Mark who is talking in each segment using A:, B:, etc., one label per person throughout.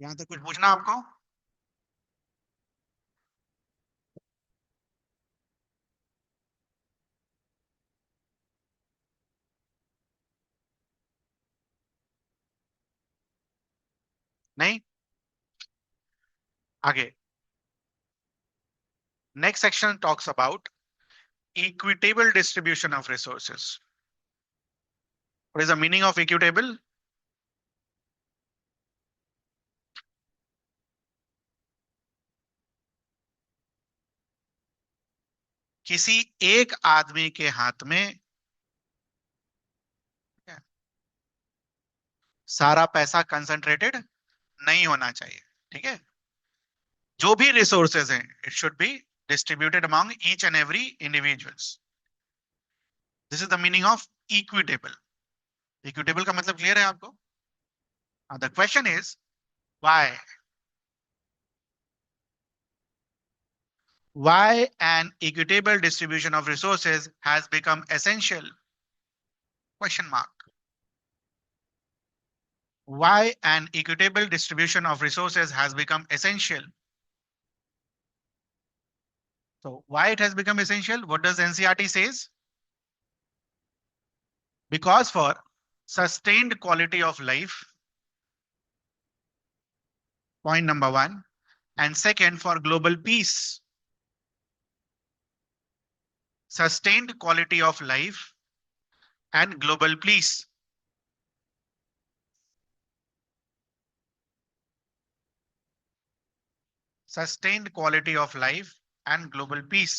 A: यहां तक कुछ पूछना आपको? नहीं? आगे। Next section talks about equitable distribution of resources. What is the meaning of equitable? किसी एक आदमी के हाथ में सारा पैसा कंसंट्रेटेड नहीं होना चाहिए। ठीक है? जो भी रिसोर्सेज हैं, it should be distributed among each and every individuals. This is the meaning of equitable. Equitable का मतलब क्लियर है आपको? The question is why an equitable distribution of resources has become essential? Question mark. Why an equitable distribution of resources has become essential? So why it has become essential? What does NCERT says? Because for sustained quality of life, point number one, and second for global peace. Sustained quality of life and global peace. Sustained quality of life and global peace.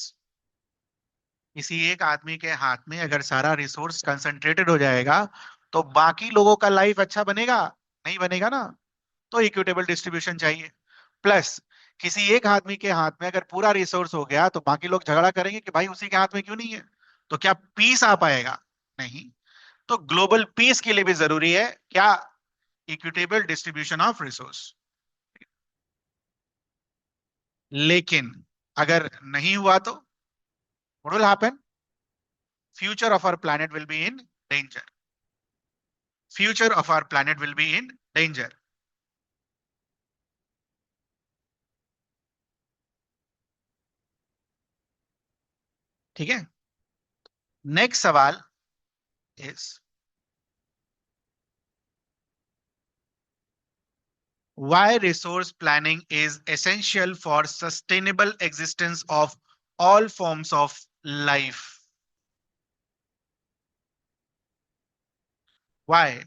A: किसी एक आदमी के हाथ में अगर सारा resource concentrated हो जाएगा तो बाकी लोगों का लाइफ अच्छा बनेगा? नहीं बनेगा ना। तो इक्विटेबल डिस्ट्रीब्यूशन चाहिए। प्लस किसी एक आदमी के हाथ में अगर पूरा रिसोर्स हो गया तो बाकी लोग झगड़ा करेंगे कि भाई उसी के हाथ में क्यों नहीं है। तो क्या पीस आ पाएगा? नहीं। तो ग्लोबल पीस के लिए भी जरूरी है क्या? Equitable distribution of resource. लेकिन अगर नहीं हुआ तो what will happen? Future of our planet will be in danger. Future of our planet will be in danger. ठीक है? नेक्स्ट सवाल is why resource planning is essential for sustainable existence of all forms of life. Why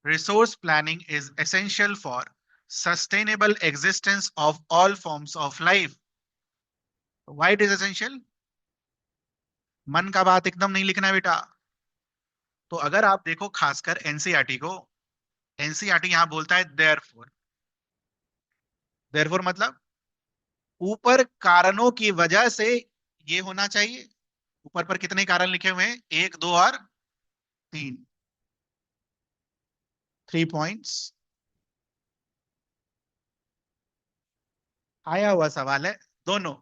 A: resource planning is essential for sustainable existence of all forms of life. Why it is essential? मन का बात एकदम नहीं लिखना है बेटा। तो अगर आप देखो खासकर एनसीईआरटी को, एनसीईआरटी यहां बोलता है देयरफॉर। देयरफॉर मतलब ऊपर कारणों की वजह से ये होना चाहिए। ऊपर पर कितने कारण लिखे हुए हैं? एक, दो और तीन। 3 पॉइंट्स। आया हुआ सवाल है दोनों,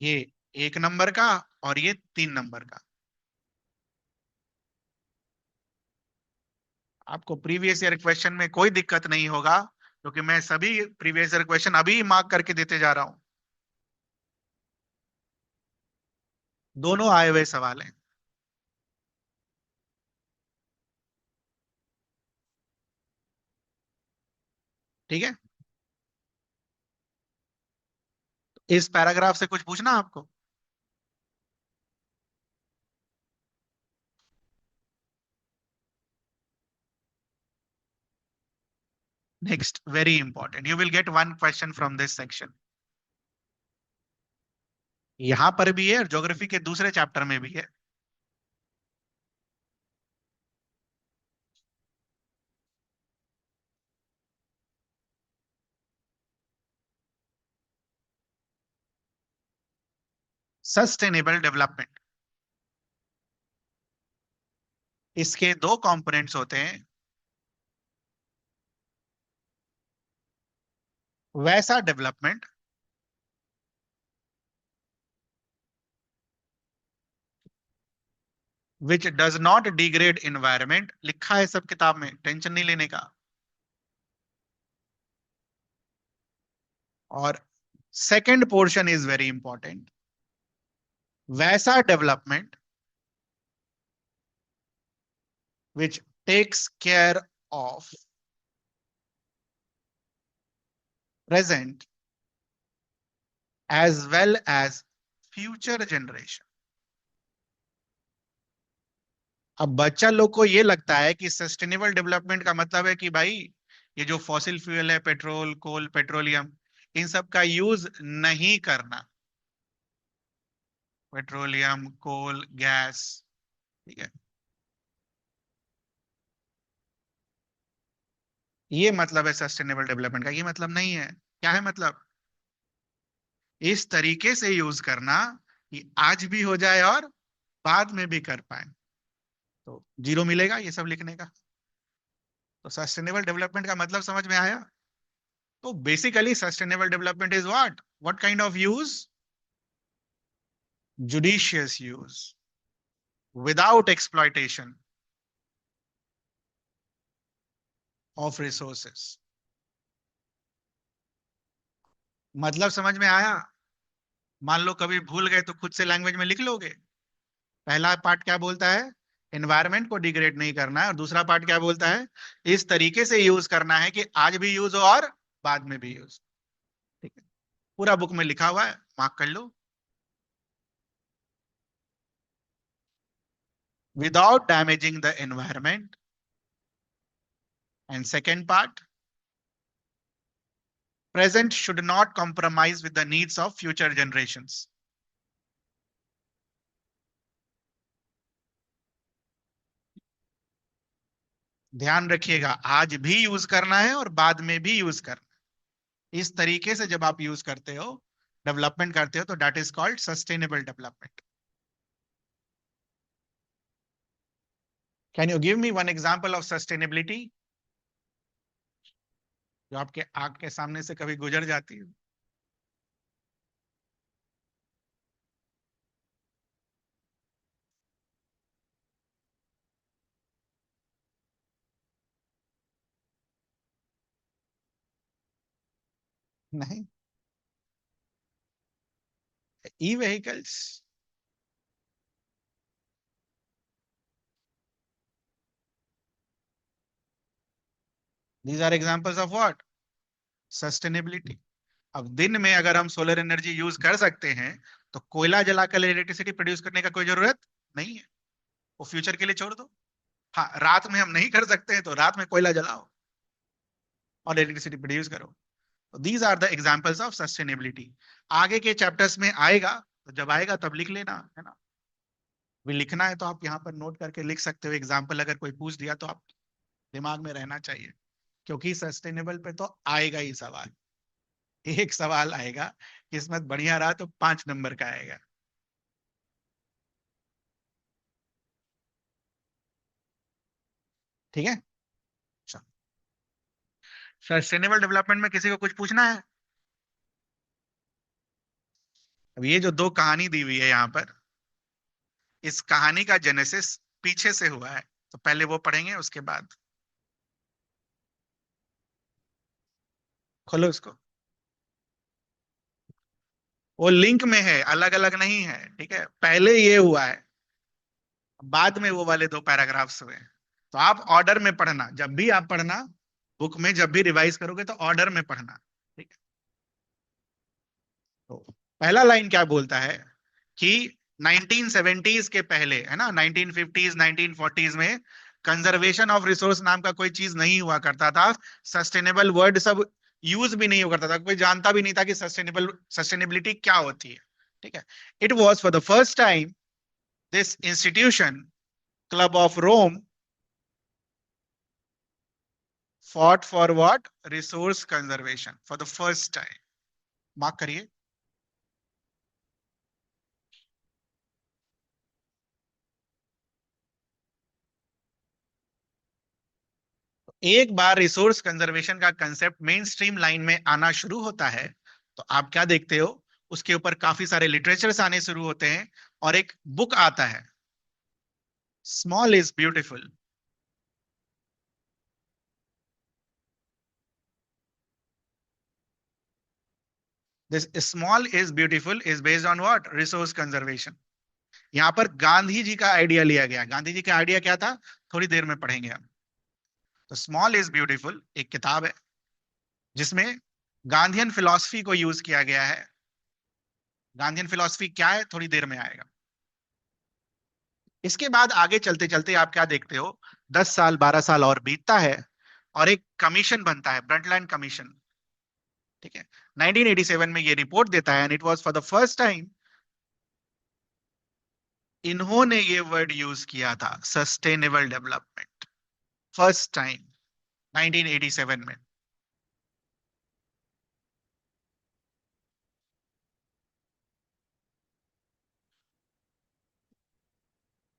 A: ये 1 नंबर का और ये 3 नंबर का। आपको प्रीवियस ईयर क्वेश्चन में कोई दिक्कत नहीं होगा क्योंकि मैं सभी प्रीवियस ईयर क्वेश्चन अभी मार्क करके देते जा रहा हूं। दोनों आए हुए सवाल हैं। ठीक है? इस पैराग्राफ से कुछ पूछना आपको? Next very important, you will get 1 question from this section. यहां पर भी है और ज्योग्राफी के दूसरे चैप्टर में भी है। सस्टेनेबल डेवलपमेंट, इसके 2 कंपोनेंट्स होते हैं। वैसा development which does not degrade environment, लिखा है सब किताब में, टेंशन नहीं लेने का। और second portion is very important, वैसा development which takes care of present as well as future generation। अब बच्चा लोग को ये लगता है कि सस्टेनेबल डेवलपमेंट का मतलब है कि भाई ये जो फॉसिल फ्यूल है, पेट्रोल, कोल, पेट्रोलियम, इन सब का यूज नहीं करना। पेट्रोलियम, कोल, गैस, ठीक है, ये मतलब है सस्टेनेबल डेवलपमेंट का। ये मतलब नहीं है। क्या है मतलब? इस तरीके से यूज करना कि आज भी हो जाए और बाद में भी कर पाए। तो जीरो मिलेगा ये सब लिखने का। तो सस्टेनेबल डेवलपमेंट का मतलब समझ में आया? तो basically sustainable development is what kind of use? Judicious use without exploitation of resources. मतलब समझ में आया? मान लो कभी भूल गए तो खुद से लैंग्वेज में लिख लोगे। पहला पार्ट क्या बोलता है? एनवायरमेंट को डिग्रेड नहीं करना है, और दूसरा पार्ट क्या बोलता है? इस तरीके से यूज करना है कि आज भी यूज हो और बाद में भी यूज। ठीक है, पूरा बुक में लिखा हुआ है, मार्क कर लो। Without damaging the environment, and second part, present should not compromise with the needs of future generations। ध्यान रखिएगा, आज भी यूज करना है और बाद में भी यूज करना है। इस तरीके से जब आप यूज करते हो, डेवलपमेंट करते हो, तो that is called sustainable development. Can you give me one example of sustainability जो आपके आंख के सामने से कभी गुजर जाती है? नहीं? E vehicles. These are examples of what? Sustainability. अब दिन में अगर हम सोलर एनर्जी यूज कर सकते हैं, तो कोयला जलाकर इलेक्ट्रिसिटी प्रोड्यूस करने का कोई जरूरत नहीं है। वो फ्यूचर के लिए छोड़ दो। हाँ, रात में हम नहीं कर सकते हैं तो रात में कोयला जलाओ और इलेक्ट्रिसिटी प्रोड्यूस करो। तो these are the examples of sustainability. आगे के चैप्टर्स में आएगा, तो जब आएगा तब लिख लेना, है ना? भी लिखना है तो आप यहाँ पर नोट करके लिख सकते हो। एग्जाम्पल अगर कोई पूछ दिया तो आप दिमाग में रहना चाहिए, क्योंकि सस्टेनेबल पे तो आएगा ही सवाल। एक सवाल आएगा, किस्मत बढ़िया रहा तो 5 नंबर का आएगा। ठीक है। सस्टेनेबल डेवलपमेंट में किसी को कुछ पूछना है? अब ये जो दो कहानी दी हुई है यहाँ पर, इस कहानी का जेनेसिस पीछे से हुआ है, तो पहले वो पढ़ेंगे, उसके बाद खोलो उसको। वो लिंक में है, अलग अलग नहीं है, ठीक है? पहले ये हुआ है, बाद में वो वाले दो पैराग्राफ्स हुए हैं। तो आप ऑर्डर में पढ़ना, जब भी आप पढ़ना बुक में, जब भी रिवाइज करोगे तो ऑर्डर में पढ़ना। ठीक है? तो पहला लाइन क्या बोलता है कि 1970s के पहले, है ना, 1950s 1940s में कंजर्वेशन ऑफ रिसोर्स नाम का कोई चीज नहीं हुआ करता था। सस्टेनेबल वर्ड सब यूज भी नहीं हुआ करता था, कोई जानता भी नहीं था कि सस्टेनेबिलिटी क्या होती है। ठीक है? It was for the first time this institution, club of Rome, fought for what? Resource conservation for the first time। Mark करिए। एक बार रिसोर्स कंजर्वेशन का कंसेप्ट मेन स्ट्रीम लाइन में आना शुरू होता है, तो आप क्या देखते हो? उसके ऊपर काफी सारे लिटरेचर्स आने शुरू होते हैं, और एक बुक आता है, small is beautiful. This small is beautiful is based on what? Resource conservation. यहाँ पर गांधी जी का आइडिया लिया गया। गांधी जी का आइडिया क्या था? थोड़ी देर में पढ़ेंगे हम। तो स्मॉल इज ब्यूटीफुल एक किताब है जिसमें गांधीयन फिलॉसफी को यूज किया गया है। गांधीयन फिलॉसफी क्या है थोड़ी देर में आएगा। इसके बाद आगे चलते चलते आप क्या देखते हो, 10 साल 12 साल और बीतता है और एक कमीशन बनता है, ब्रंटलैंड कमीशन। ठीक है, 1987 में ये रिपोर्ट देता है, and it was for the first time इन्होंने ये वर्ड यूज किया था, सस्टेनेबल डेवलपमेंट। फर्स्ट टाइम 1987 में।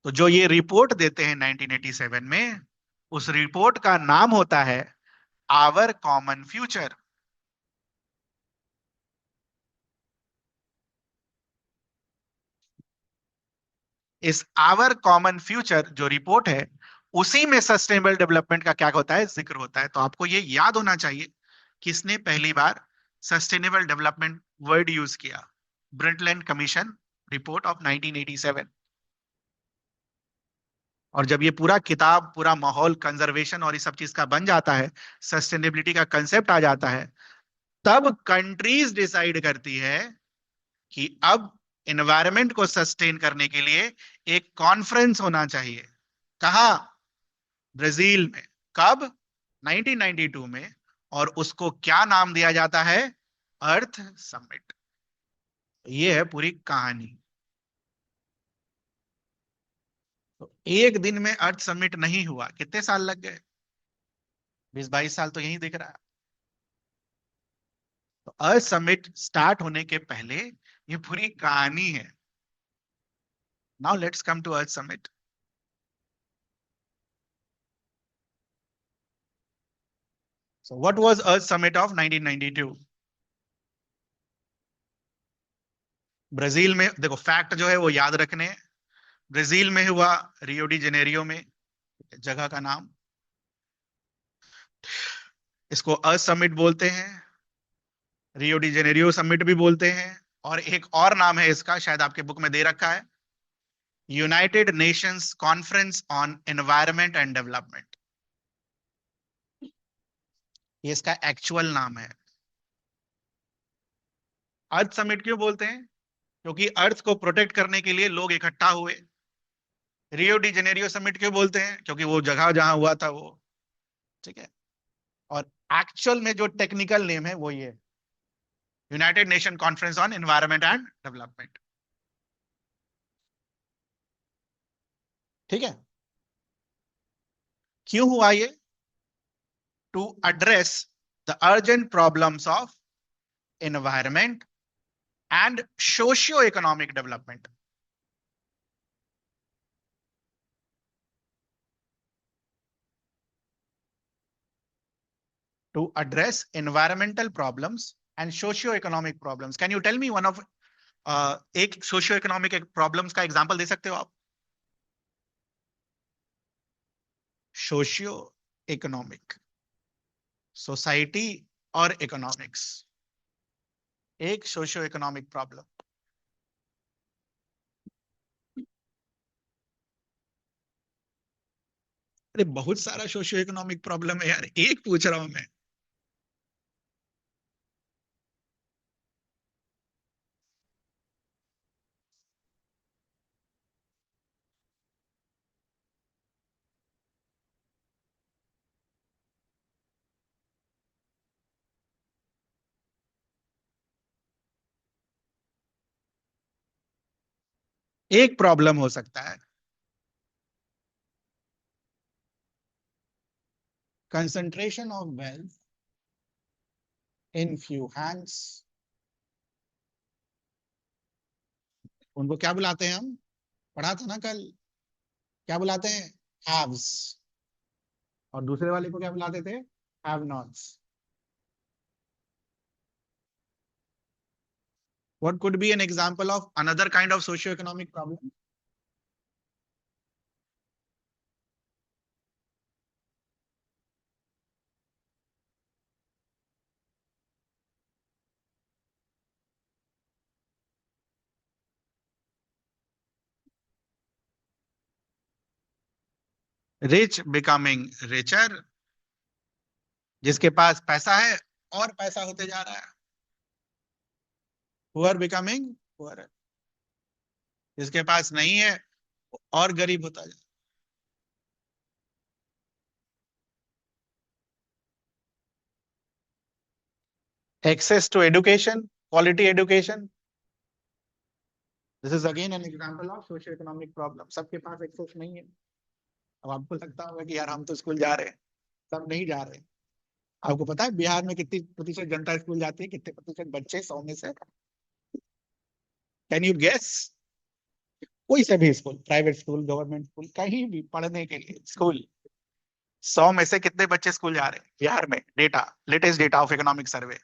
A: तो जो ये रिपोर्ट देते हैं 1987 में, उस रिपोर्ट का नाम होता है आवर कॉमन फ्यूचर। इस आवर कॉमन फ्यूचर जो रिपोर्ट है, उसी में सस्टेनेबल डेवलपमेंट का क्या होता है, जिक्र होता है। तो आपको ये याद होना चाहिए किसने पहली बार सस्टेनेबल डेवलपमेंट वर्ड यूज किया। Brundtland commission report of 1987। और जब ये पूरा किताब, पूरा माहौल कंजर्वेशन और इस सब चीज का बन जाता है, सस्टेनेबिलिटी का कंसेप्ट आ जाता है, तब कंट्रीज डिसाइड करती है कि अब एनवायरमेंट को सस्टेन करने के लिए एक कॉन्फ्रेंस होना चाहिए। कहा? ब्राजील में। कब? 1992 में। और उसको क्या नाम दिया जाता है? अर्थ समिट। ये है पूरी कहानी। तो एक दिन में अर्थ समिट नहीं हुआ, कितने साल लग गए? 20 22 साल तो यही दिख रहा है। तो अर्थ समिट स्टार्ट होने के पहले ये पूरी कहानी है। Now let's come to earth summit. So what was earth summit of 1992? Brazil में, देखो फैक्ट जो है वो याद रखने हैं। ब्राजील में हुआ, रियो डी जेनेरियो में, जगह का नाम। इसको अर्थ समिट बोलते हैं, रियो डी जेनेरियो समिट भी बोलते हैं। और एक और नाम है इसका, शायद आपके बुक में दे रखा है, United Nations conference on environment and development. ये इसका एक्चुअल नाम है। अर्थ समिट क्यों बोलते हैं? क्योंकि अर्थ को प्रोटेक्ट करने के लिए लोग इकट्ठा हुए। रियो डी जेनेरियो समिट क्यों बोलते हैं? क्योंकि वो जगह जहां हुआ था वो। ठीक है। और एक्चुअल में जो टेक्निकल नेम है वो ये, United Nation conference on environment and development. ठीक है। क्यों हुआ ये? To address the urgent problems of environment and socio economic development. To address environmental problems and socio-economic problems. Can you tell me one of एक socio-economic problems का example दे सकते हो आप? Socio-economic, society और economics, एक socio-economic problem। अरे बहुत सारा socio-economic problem है यार, एक पूछ रहा हूं मैं। एक प्रॉब्लम हो सकता है concentration of wealth in few hands. उनको क्या बुलाते हैं हम? पढ़ा था ना कल, क्या बुलाते हैं? हैव्स। और दूसरे वाले को क्या बुलाते थे? Have nots. What could be an example of another kind of socio-economic problem? Rich becoming richer, जिसके पास पैसा है और पैसा होते जा रहा है। पुअर बिकमिंग पुअर, जिसके पास नहीं है और गरीब होता जा रहा है। Access to education, quality education, this is again an example of socio economic problem. सबके पास एक्सेस नहीं है। अब आपको लगता होगा कि यार हम तो स्कूल जा रहे हैं, सब नहीं जा रहे। आपको पता है बिहार में कितनी प्रतिशत जनता स्कूल जाती है, कितने प्रतिशत बच्चे 100 में से? Can you guess? कोई से भी school, private school, government school, कहीं भी पढ़ने के लिए स्कूल, 100 में से कितने बच्चे स्कूल जा रहे हैं बिहार में? Data, latest data of economic survey,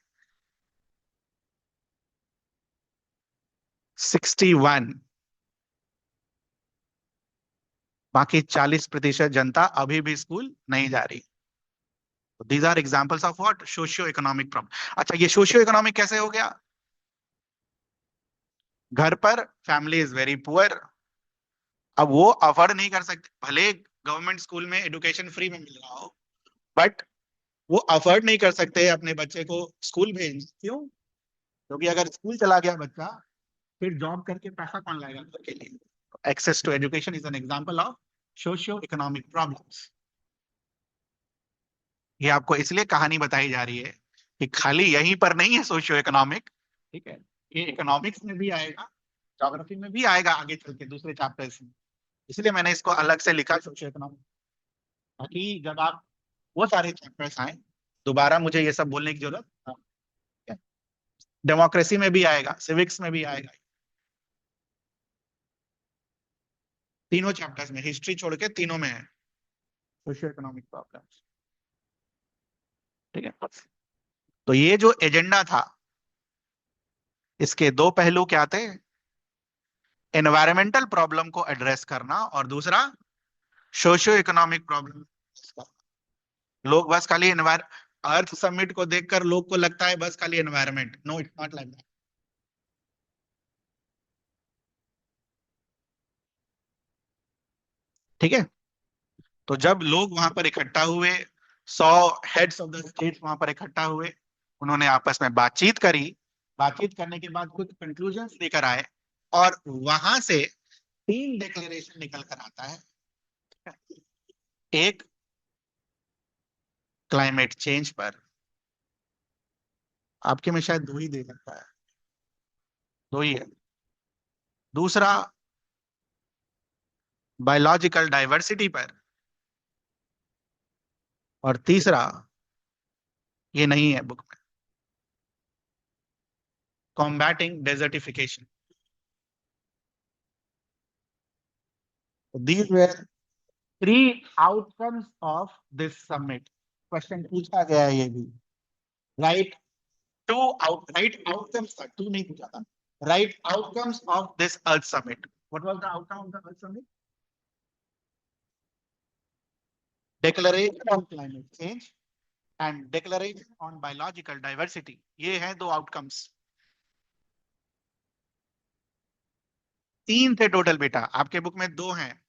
A: 61। बाकी 40% जनता अभी भी स्कूल नहीं जा रही। These are examples of what? Socio economic problem. अच्छा, ये सोशियो इकोनॉमिक कैसे हो गया? घर पर फैमिली इज वेरी पुअर, अब वो अफोर्ड नहीं कर सकते, भले गवर्नमेंट स्कूल में एजुकेशन फ्री में मिल रहा हो, बट वो अफोर्ड नहीं कर सकते अपने बच्चे को स्कूल भेजना। क्यों? क्योंकि अगर स्कूल चला गया बच्चा, फिर जॉब करके पैसा कौन लाएगा घर के लिए? Access to education is an example of socio economic problems. ये आपको इसलिए कहानी बताई जा रही है कि खाली यहीं पर नहीं है सोशियो इकोनॉमिक, ठीक है, ये इकोनॉमिक्स में भी आएगा, ज्योग्राफी में भी आएगा आगे चल के दूसरे चैप्टर्स में। इसलिए मैंने इसको अलग से लिखा सोशियो इकोनॉमिक, ताकि जब आप वो सारे चैप्टर्स आए, दोबारा मुझे ये सब बोलने की जरूरत है। डेमोक्रेसी में भी आएगा, सिविक्स में भी आएगा, तीनों चैप्टर्स में, हिस्ट्री छोड़ के तीनों में है सोशियो इकोनॉमिक प्रॉब्लम्स। ठीक है, तो ये जो एजेंडा था, इसके दो पहलू क्या थे? एनवायरमेंटल प्रॉब्लम को एड्रेस करना, और दूसरा सोशियो इकोनॉमिक प्रॉब्लम। लोग बस खाली एनवायर अर्थ समिट को देखकर लोग को लगता है बस खाली environment, no it's not like that. ठीक है, तो जब लोग वहां पर इकट्ठा हुए, 100 हेड्स ऑफ द स्टेट्स वहां पर इकट्ठा हुए, उन्होंने आपस में बातचीत करी, बातचीत करने के बाद कुछ कंक्लूजन्स लेकर आए, और वहां से 3 डिक्लेरेशन निकल कर आता है। एक क्लाइमेट चेंज पर, आपके में शायद दो ही दे सकता है, दो ही है। दूसरा बायोलॉजिकल डाइवर्सिटी पर, और तीसरा, ये नहीं है बुक में, combating desertification. These were 3 outcomes of this summit. Question पूछा गया है ये भी। राइट, राइट आउटकम्स था, टू नहीं पूछा था। Right outcomes of this earth summit. What was the outcome of the earth summit? Declaration on climate change and declaration on biological diversity. ये हैं दो आउटकम्स। 3 थे टोटल बेटा, आपके बुक में 2 हैं।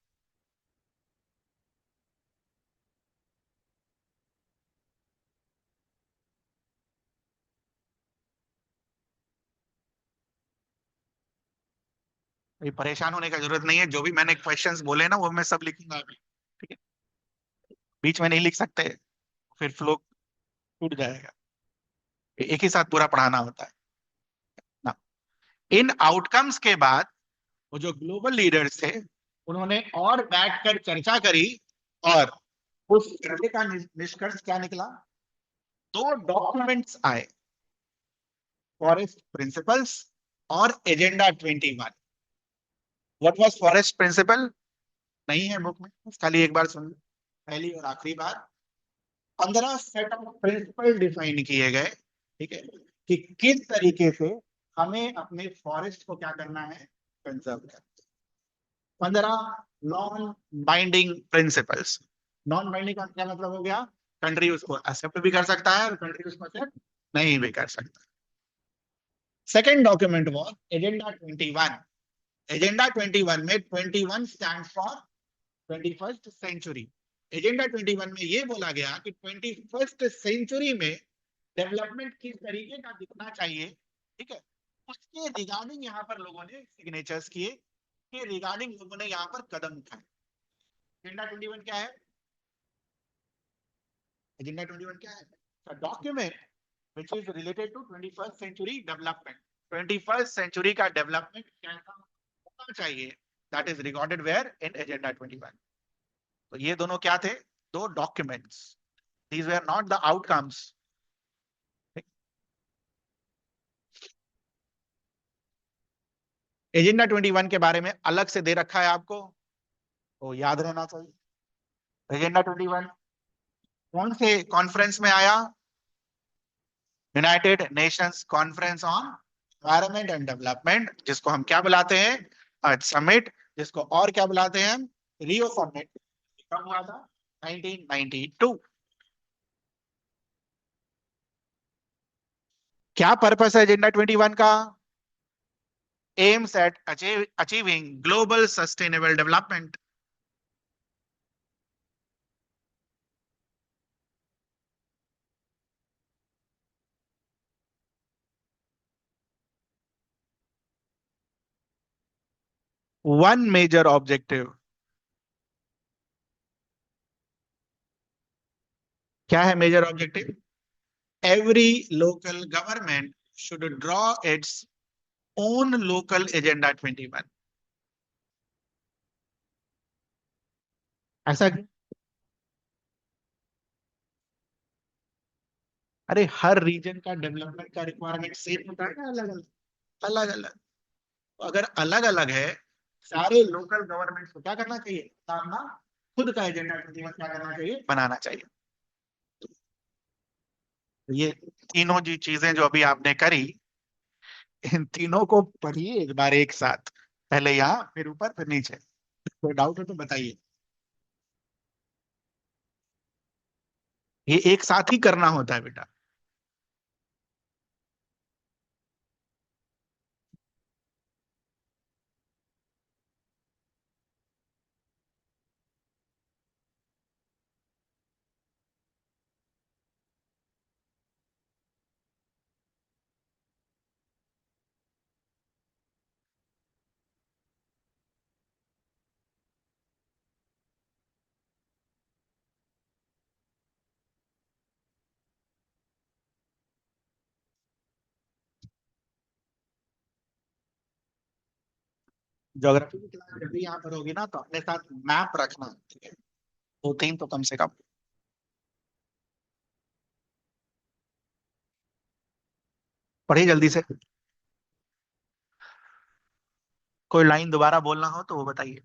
A: ये परेशान होने का जरूरत नहीं है, जो भी मैंने क्वेश्चंस बोले ना वो मैं सब लिखूंगा अभी। ठीक है, बीच में नहीं लिख सकते, फिर फ्लो टूट जाएगा। एक ही साथ पूरा पढ़ाना होता है ना। इन आउटकम्स के बाद वो जो ग्लोबल लीडर्स थे, उन्होंने और बैठकर चर्चा करी, और उस चर्चा का निष्कर्ष क्या निकला? 2 डॉक्यूमेंट्स आए, फॉरेस्ट प्रिंसिपल्स और agenda 21। What was forest principle? नहीं है बुक में, खाली एक बार सुन लो, पहली और आखिरी बार। 15 सेट ऑफ प्रिंसिपल डिफाइन किए गए, ठीक है, कि किस तरीके से हमें अपने फॉरेस्ट को क्या करना है, कंजर्व करना। 15 non binding principles. Non binding का क्या मतलब हो गया? कंट्री उसको एक्सेप्ट भी कर सकता है और कंट्री उसको एक्सेप्ट नहीं भी कर सकता। Second document was agenda 21। Agenda 21 में 21 stand for 21st century. Agenda 21 में ये बोला गया कि 21st सेंचुरी में डेवलपमेंट किस तरीके का दिखना चाहिए, ठीक है, उसके रिगार्डिंग यहाँ पर लोगों ने सिग्नेचर्स किए, के रिगार्डिंग लोगों ने यहाँ पर कदम उठाए। एजेंडा 21 क्या है? एजेंडा 21 क्या है? Document which is related to 21st century development. 21st century का डेवलपमेंट कैसा होना चाहिए, that is recorded where in agenda 21। तो ये दोनों क्या थे? दो documents. These were not the outcomes. Agenda 21 के बारे में अलग से दे रखा है आपको, तो याद रहना चाहिए। एजेंडा 21 कौन से कॉन्फ्रेंस में आया? United Nations conference on environment and development, जिसको हम क्या बुलाते हैं? अर्थ समिट। जिसको और क्या बुलाते हैं हम? Rio summit. कब हुआ था? 1992। क्या पर्पस है एजेंडा 21 का? Aims at achieving global sustainable development. One major objective. क्या है major objective? Every local government should draw its own local agenda 21। ऐसा क्यों? अरे हर रीजन का डेवलपमेंट का रिक्वायरमेंट सेम होता है ना? अलग अलग। अलग अलग। तो अगर अलग अलग है, सारे लोकल गवर्नमेंट को क्या करना चाहिए? अपना खुद का एजेंडा 21 क्या करना चाहिए? बनाना चाहिए। तो ये तीनों जी चीजें जो अभी आपने करी, इन तीनों को पढ़िए एक बार एक साथ। पहले यहाँ, फिर ऊपर, फिर नीचे। कोई डाउट हो तो बताइए। ये एक साथ ही करना होता है बेटा। ज्योग्राफी की क्लास जब भी यहाँ पर होगी ना, तो अपने साथ मैप रखना, ठीक है? दो तीन तो कम से कम। पढ़िए जल्दी से। कोई लाइन दोबारा बोलना हो तो वो बताइए।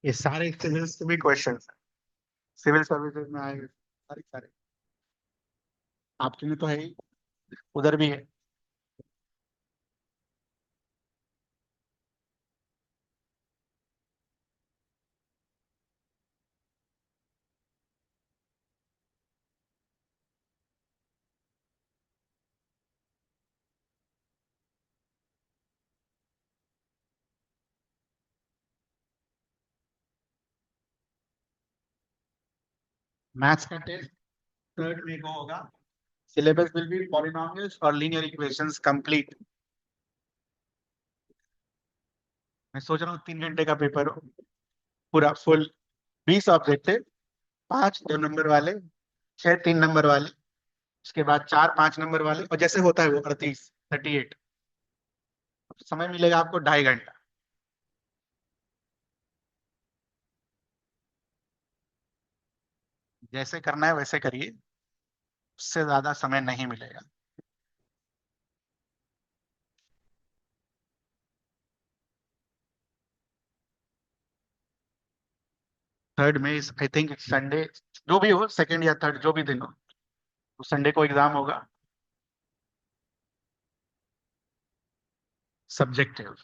A: ये सारे सिविल से भी क्वेश्चन, सिविल सर्विसेज में आए सारे सारे। आपके में तो है ही, उधर भी है। मैथ्स का टेस्ट थर्ड में को होगा। सिलेबस विल बी पॉलिनॉमियल्स और लीनियर इक्वेशंस कंप्लीट। मैं सोच रहा हूँ 3 घंटे का पेपर हो, पूरा फुल। 20 ऑब्जेक्ट है, 5 2 नंबर वाले, 6 3 नंबर वाले, उसके बाद 4 5 नंबर वाले, और जैसे होता है वो 38 38। समय मिलेगा आपको 2.5 घंटा। जैसे करना है वैसे करिए, उससे ज्यादा समय नहीं मिलेगा। थर्ड में आई थिंक संडे, जो भी हो, सेकंड या थर्ड जो भी दिन हो, तो संडे को एग्जाम होगा। सब्जेक्टिव।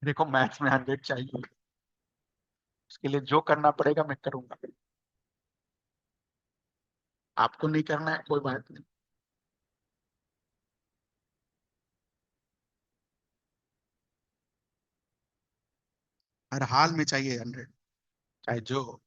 A: देखो मैथ्स में 100 चाहिए, उसके लिए जो करना पड़ेगा मैं करूंगा। आपको नहीं करना है कोई बात नहीं। हर हाल में चाहिए 100, चाहे जो हो।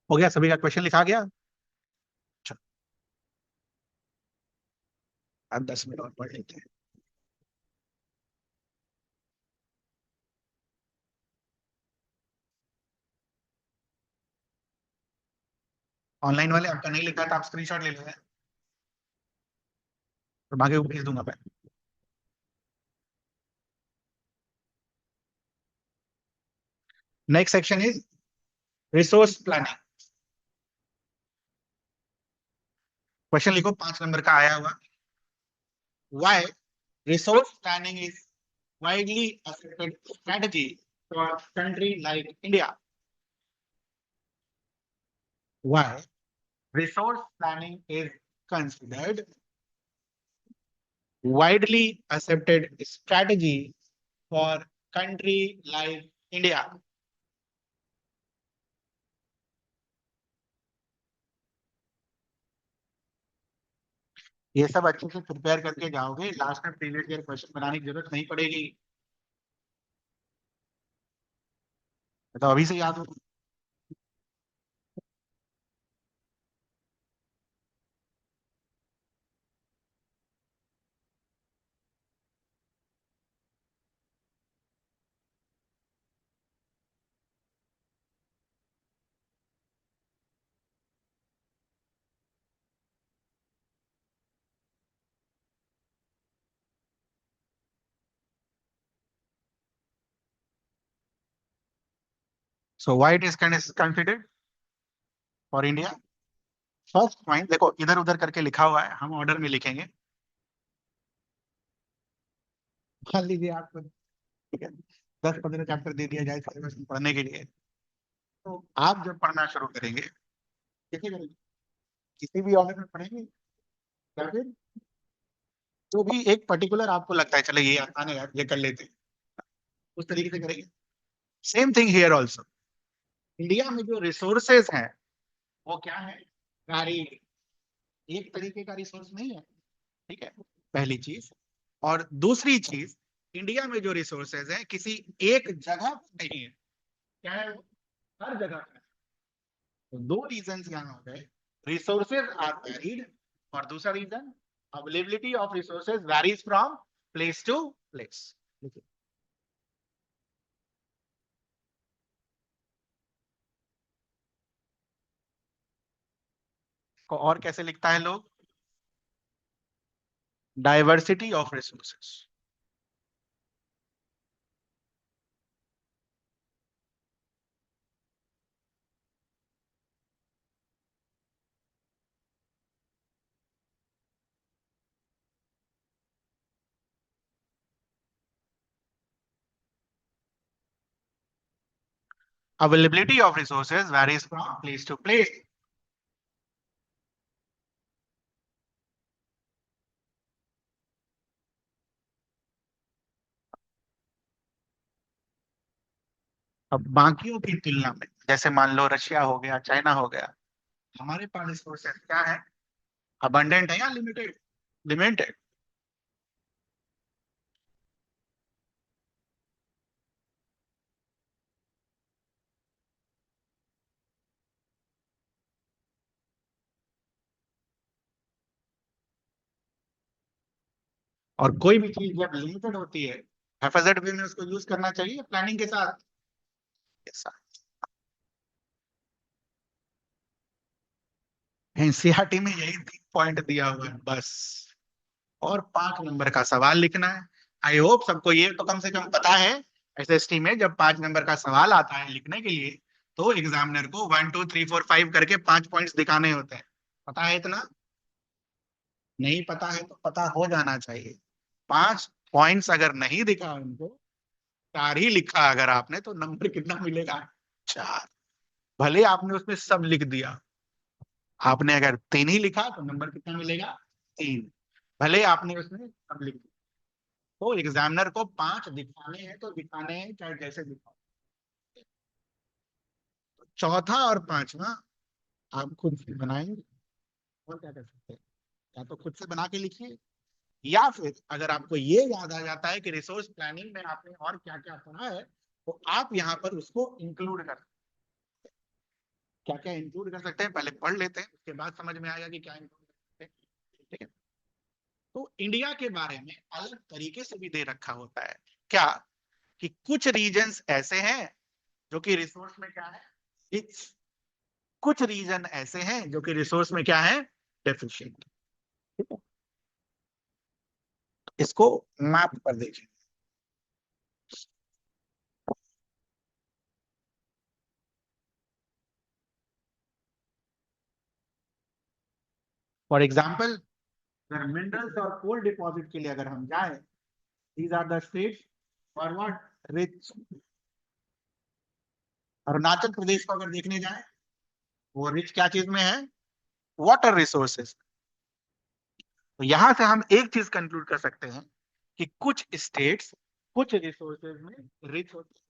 A: हो गया, सभी का क्वेश्चन लिखा गया। चलो, अब 10 मिनट और पढ़ लेते हैं। ऑनलाइन वाले आपका नहीं लिखा था, आप स्क्रीनशॉट ले लेंगे, तो आगे भेज दूंगा मैं। Next section is resource planning. Question लिखो, 5 नंबर का आया हुआ। Why resource planning is widely accepted strategy for country like India? Why resource planning is considered widely accepted strategy for country like India? ये सब अच्छे से प्रिपेयर करके जाओगे, लास्ट में प्रीवियस ईयर क्वेश्चन बनाने की जरूरत नहीं पड़ेगी। तो अभी से याद हो। So why it is considered for India? First point देखो, इधर उधर करके लिखा हुआ है, हम ऑर्डर में लिखेंगे। मान लीजिए आपको, ठीक है, 10 15 चैप्टर दे दिया जाए सिलेबस में पढ़ने के लिए, तो आप जब पढ़ना शुरू करेंगे, कैसे करेंगे? किसी भी ऑर्डर में पढ़ेंगे, या फिर जो भी एक पर्टिकुलर आपको लगता है चलो ये आसान है यार, ये कर लेते हैं, उस तरीके से करेंगे। Same thing here also. India में जो रिसोर्सेज हैं वो क्या है? गाड़ी एक तरीके का रिसोर्स नहीं है, ठीक है, पहली चीज। और दूसरी चीज, इंडिया में जो रिसोर्सेज है किसी एक जगह पर नहीं है, क्या है वो? हर जगह पर है। तो दो रीजन यहाँ हो गए, रिसोर्सेज आर वेरीड, और दूसरा reason, availability of resources varies from place to place. को और कैसे लिखता है लोग? Diversity of resources. Availability of resources varies from place to place. अब बाकियों की तुलना में, जैसे मान लो रशिया हो गया, चाइना हो गया, हमारे पास रिसोर्सेज क्या है? अबंडेंट है या लिमिटेड? लिमिटेड। और कोई भी चीज जब लिमिटेड होती है, हेफाजत वे में उसको यूज करना चाहिए प्लानिंग के साथ। एनसीईआरटी में यही 3 पॉइंट दिया हुआ है बस, और 5 नंबर का सवाल लिखना है। आई होप सबको ये तो कम से कम पता है, एसएसटी में जब 5 नंबर का सवाल आता है लिखने के लिए, तो एग्जामिनर को 1 2 3 4 5 करके 5 पॉइंट्स दिखाने होते हैं। पता है इतना? नहीं पता है तो पता हो जाना चाहिए। 5 पॉइंट्स अगर नहीं दिखा उनको, 4 ही लिखा अगर आपने, तो नंबर कितना मिलेगा? 4। भले आपने उसमें सब लिख दिया, आपने अगर 3 ही लिखा तो नंबर कितना मिलेगा? 3। भले आपने उसमें सब लिख दिया, तो एग्जामिनर को 5 दिखाने हैं तो दिखाने हैं, चाहे जैसे दिखाओ। तो चौथा और पांचवा आप खुद से बनाएंगे, और क्या कर सकते हैं? या तो खुद से बना के लिखिए, या फिर अगर आपको ये याद आ जाता है कि रिसोर्स प्लानिंग में आपने और क्या क्या पढ़ा है, तो आप यहाँ पर उसको इंक्लूड कर, क्या क्या इंक्लूड कर सकते हैं पहले पढ़ लेते हैं, उसके बाद समझ में आएगा कि क्या इंक्लूड कर सकते हैं। ठीक है? तो इंडिया के बारे में अलग तरीके से भी दे रखा होता है, क्या? कि कुछ रीजन्स ऐसे हैं जो कि रिसोर्स में क्या है, रिच। कुछ रीजन ऐसे हैं जो कि रिसोर्स में क्या है, डेफिशिएंट। ठीक है? इसको मैप पर देखिए। फॉर एग्जाम्पल, अगर मिनरल्स और कोल डिपॉजिट के लिए अगर हम जाए, these are the states for what, rich. Arunachal Pradesh को अगर देखने जाए, वो रिच क्या चीज में है? Water resources. तो यहां से हम एक चीज कंक्लूड कर सकते हैं कि कुछ स्टेट्स कुछ रिसोर्सेज में रिच होते हैं,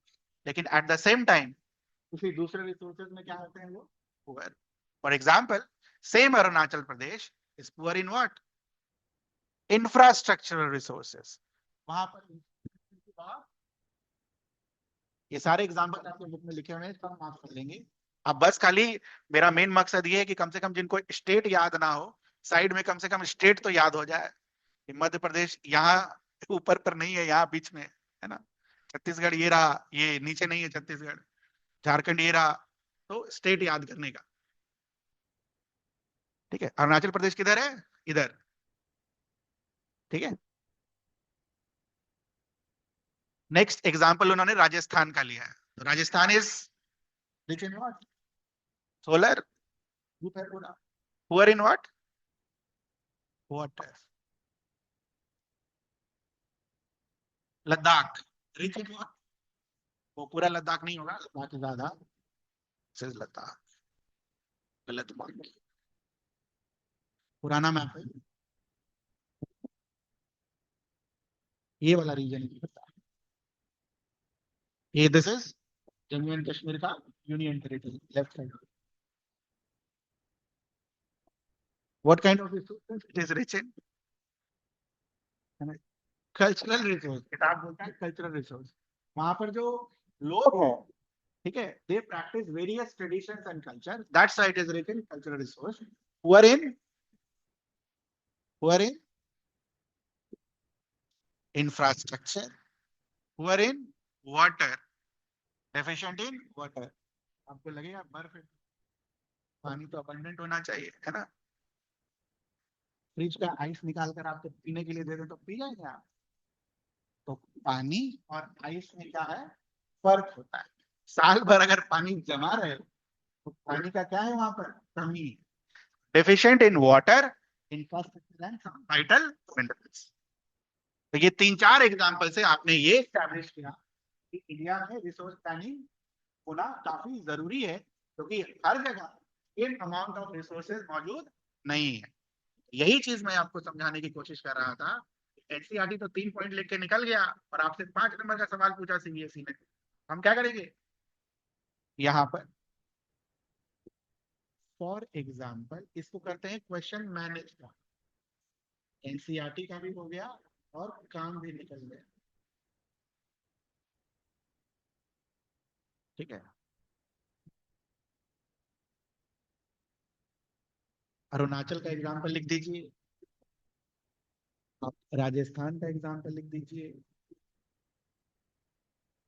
A: लेकिन एट द सेम टाइम किसी दूसरे रिसोर्सेज में क्या होते हैं वो, poor. For example, same Arunachal Pradesh is poor in what, infrastructural resources. वहां पर ये सारे एग्जाम्पल आपके बुक में लिखे हुए हैं, सब माफ कर लेंगे। अब बस खाली मेरा मेन मकसद ये है कि कम से कम जिनको स्टेट याद ना हो, साइड में कम से कम स्टेट तो याद हो जाए, कि मध्य प्रदेश यहाँ ऊपर पर नहीं है, यहाँ बीच में है ना, छत्तीसगढ़ ये रहा, ये नीचे नहीं है छत्तीसगढ़, झारखंड ये रहा, तो स्टेट याद करने का। ठीक है? अरुणाचल प्रदेश किधर है? इधर। ठीक है? नेक्स्ट एग्जाम्पल उन्होंने राजस्थान का लिया है, तो Rajasthan is rich in what, solar, poor in what, water. Ladakh rich in what, वो पूरा लद्दाख नहीं होगा, लद्दाख से ज्यादा, सिर्फ लद्दाख। गलत बात, पुराना मैप है, ये वाला रीजन नहीं पता। ये this is Jammu and Kashmir का union territory, left side. What kind of resources it is rich in? Cultural resource, किताब बोलता है कल्चरल रिसोर्स। वहां पर जो लोग हैं, ठीक है, they practice various traditions and culture, that's why it is written cultural resource. Who are in infrastructure, who are in water, deficient in water. आपको लगेगा बर्फ है, पानी तो अबंडेंट होना चाहिए, है ना। फ्रिज का आइस निकाल कर आपको पीने के लिए दे दे तो पी जाएंगे आप? तो पानी और आइस में क्या है, फर्क होता है। साल भर अगर पानी जमा रहे तो पानी का क्या है वहां पर, कमी। Deficient in water, infrastructure and vital minerals. तो ये तीन चार एग्जांपल से आपने ये एस्टैब्लिश किया कि इंडिया में रिसोर्स प्लानिंग होना काफी जरूरी है, क्योंकि हर जगह इन अमाउंट ऑफ रिसोर्सेज मौजूद नहीं है। यही चीज मैं आपको समझाने की कोशिश कर रहा था। एनसीईआरटी तो 3 पॉइंट लेके निकल गया और आपसे 5 नंबर का सवाल पूछा सीबीएसई ने। हम क्या करेंगे यहाँ पर, फॉर एग्जाम्पल इसको करते हैं क्वेश्चन मैनेज का। एनसीईआरटी का भी हो गया और काम भी निकल गया, ठीक है। अरुणाचल का एग्जाम्पल लिख दीजिए, आप राजस्थान का एग्जाम्पल लिख दीजिए,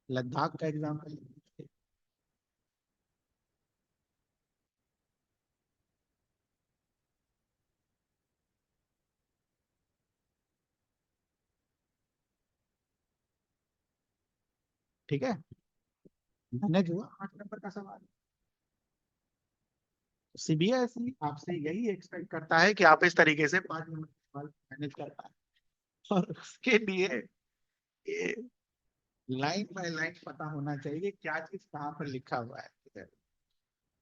A: लद्दाख का एग्जाम्पल लिख दीजिए। ठीक है, मैनेज हुआ 8 नंबर का सवाल। सीबीएसई आपसे यही एक्सपेक्ट करता है कि आप इस तरीके से 5 नंबर का सवाल मैनेज कर पाए, और उसके लिए ये लाइन बाय लाइन पता होना चाहिए कि क्या चीज कहाँ पर लिखा हुआ है, ठीक है।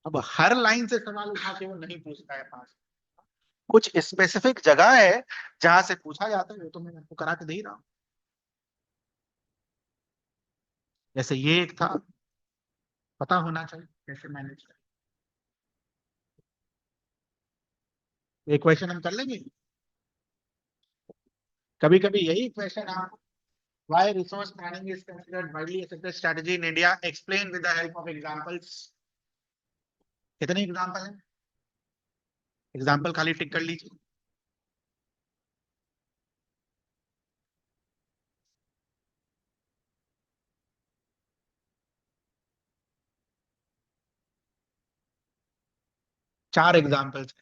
A: अब हर लाइन से सवाल उठा के वो नहीं पूछता है पास, कुछ स्पेसिफिक जगह है जहां से पूछा जाता है, वो तो मैं आपको करा के दे ही रहा हूँ। जैसे ये एक था, पता होना चाहिए कैसे मैनेज करें। एक क्वेश्चन हम कर लेंगे, कभी कभी यही क्वेश्चन आप, why resource planning is considered widely accepted strategy in India, explain with the help of examples. कितने एग्जांपल हैं, एग्जांपल खाली टिक कर लीजिए। 4 एग्जांपल्स।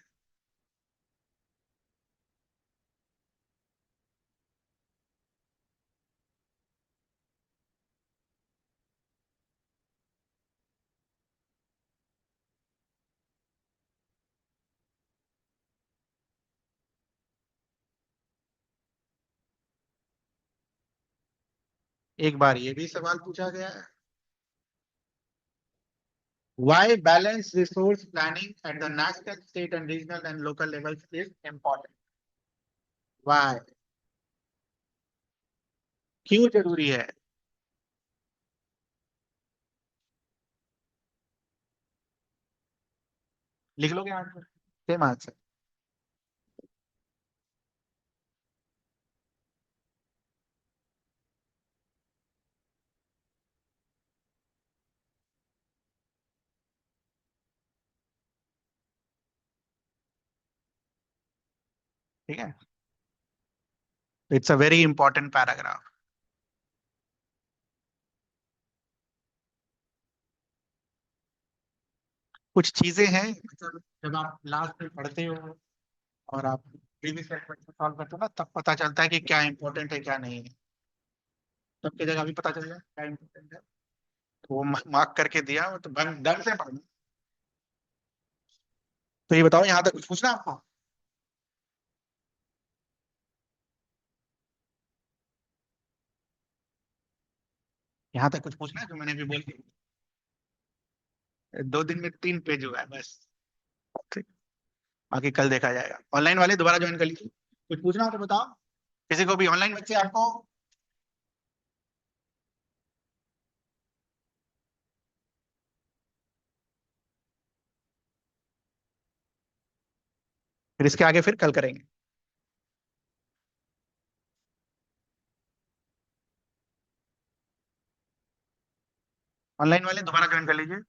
A: एक बार ये भी सवाल पूछा गया है, why balanced resource planning at the national, state and regional and local levels is important। why, क्यों जरूरी है। लिख लोगे आंसर, सेम आंसर। ठीक है, it's a very important paragraph. कुछ चीजें हैं, मतलब जब आप लास्ट में पढ़ते हो और आप प्रीवियस क्वेश्चन सॉल्व करते हो ना, तब पता चलता है कि क्या इंपॉर्टेंट है क्या नहीं है। तब की जगह अभी पता चल जाए क्या इंपॉर्टेंट है, तो वो मार्क करके दिया वो तो ढंग से पढ़ना। तो ये बताओ, यहाँ तक कुछ पूछना है आपको, यहाँ तक कुछ पूछना है जो मैंने अभी बोल दिया। 2 दिन में 3 पेज हुआ है बस, ठीक। बाकी कल देखा जाएगा, ऑनलाइन वाले दोबारा ज्वाइन कर लीजिए। कुछ पूछना हो तो बताओ, किसी को भी ऑनलाइन बच्चे आपको। फिर इसके आगे फिर कल करेंगे। ऑनलाइन वाले दोबारा ज्वाइन कर लीजिए।